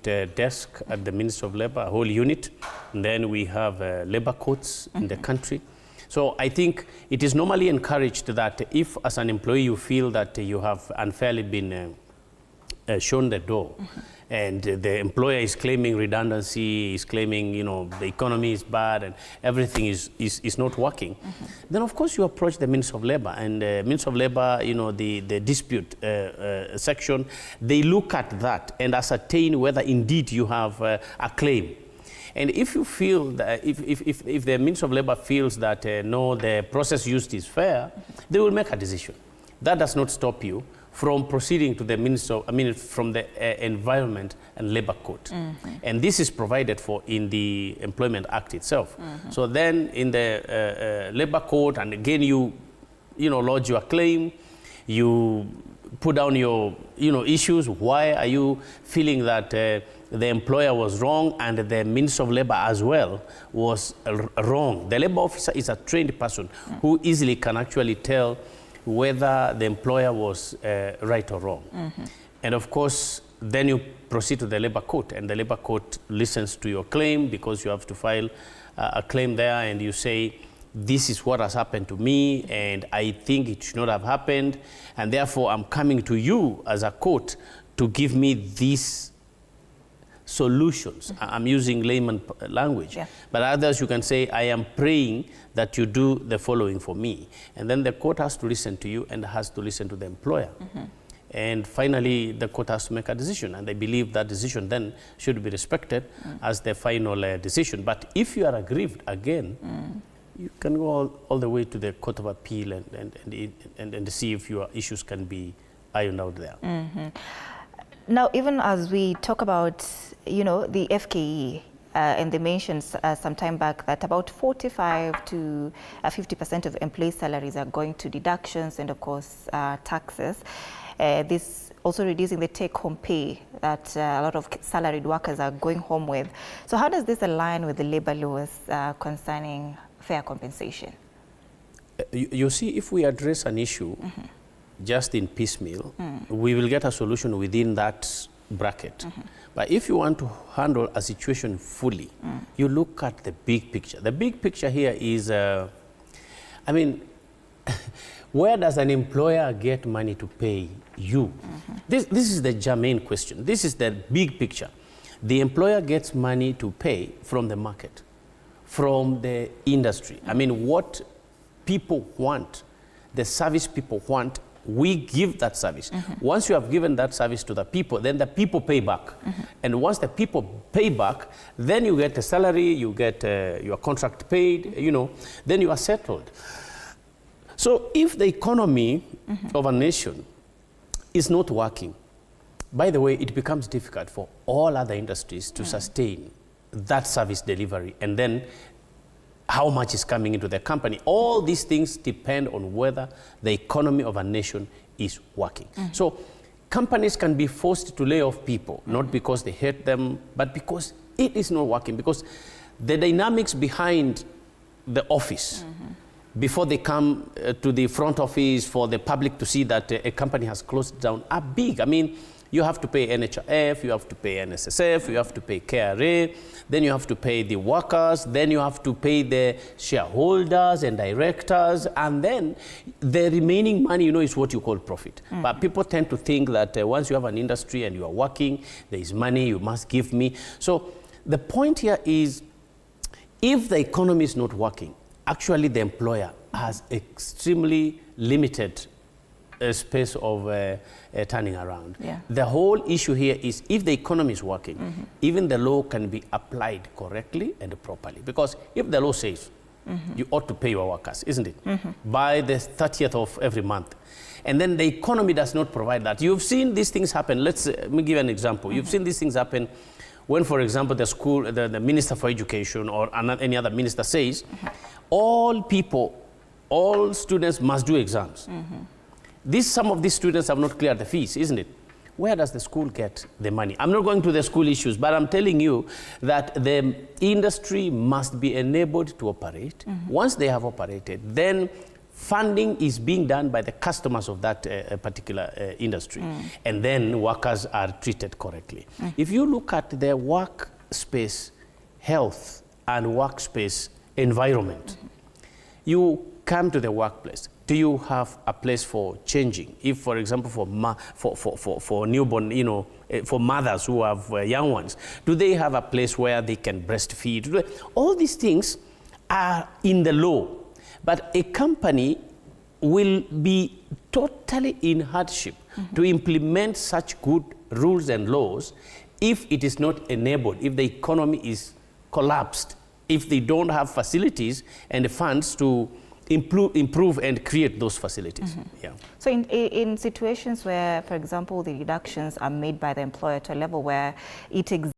desk at the Ministry of Labor, a whole unit, and then we have labor courts in the country. So I think it is normally encouraged that if as an employee you feel that you have unfairly been shown the door, and the employer is claiming redundancy, is claiming, you know, the economy is bad and everything is not working, then of course you approach the Ministry of Labor, and the Ministry of Labor, you know, the dispute section, they look at that and ascertain whether indeed you have a claim. And if you feel that, if the Ministry of Labor feels that no, the process used is fair, they will make a decision. That does not stop you from proceeding to the Minister, from the Environment and Labor Court. And this is provided for in the Employment Act itself. So then in the Labor Court, and again you lodge your claim, you put down your issues. Why are you feeling that the employer was wrong and the Minister of Labor as well was wrong? The labor officer is a trained person who easily can actually tell whether the employer was right or wrong. And of course, then you proceed to the labor court, and the labor court listens to your claim, because you have to file a claim there, and you say, this is what has happened to me, and I think it should not have happened, and therefore I'm coming to you as a court to give me these solutions. I'm using layman language. But others, you can say, I am praying that you do the following for me. And then the court has to listen to you and has to listen to the employer. And finally, the court has to make a decision. And I believe that decision then should be respected as the final decision. But if you are aggrieved again, you can go all the way to the Court of Appeal and see if your issues can be ironed out there. Now, even as we talk about, the FKE, and they mentioned some time back that about 45 to 50% of employee salaries are going to deductions and, of course, taxes. This also reducing the take-home pay that a lot of salaried workers are going home with. So how does this align with the labor laws concerning fair compensation? You see, if we address an issue just in piecemeal, we will get a solution within that bracket. But if you want to handle a situation fully, you look at the big picture. The big picture here is, where does an employer get money to pay you? This is the germane question. This is the big picture. The employer gets money to pay from the market, from the industry. What people want, the service people want, we give that service. Once you have given that service to the people, then the people pay back. And once the people pay back, then you get a salary, you get your contract paid, then you are settled. So if the economy of a nation is not working, by the way, it becomes difficult for all other industries to sustain that service delivery, and then how much is coming into the company. All these things depend on whether the economy of a nation is working. So companies can be forced to lay off people, not because they hate them, but because it is not working, because the dynamics behind the office, before they come to the front office for the public to see that a company has closed down, are big. You have to pay NHIF, you have to pay NSSF, you have to pay KRA, then you have to pay the workers, then you have to pay the shareholders and directors, and then the remaining money, is what you call profit. But people tend to think that once you have an industry and you are working, there is money, you must give me. So the point here is, if the economy is not working, actually the employer has extremely limited space of turning around. The whole issue here is, if the economy is working, even the law can be applied correctly and properly. Because if the law says you ought to pay your workers, isn't it? By the 30th of every month. And then the economy does not provide that. You've seen these things happen. Let me give you an example. You've seen these things happen when, for example, the Minister for Education or any other minister says, all students must do exams. Some of these students have not cleared the fees, isn't it? Where does the school get the money? I'm not going to the school issues, but I'm telling you that the industry must be enabled to operate. Once they have operated, then funding is being done by the customers of that particular industry, and then workers are treated correctly. If you look at the workspace health and workspace environment, you come to the workplace. Do you have a place for changing? If, for example, for newborn, for mothers who have young ones, do they have a place where they can breastfeed? All these things are in the law, but a company will be totally in hardship to implement such good rules and laws if it is not enabled, if the economy is collapsed, if they don't have facilities and funds to improve and create those facilities. Yeah. So in situations where, for example, the reductions are made by the employer to a level where it exists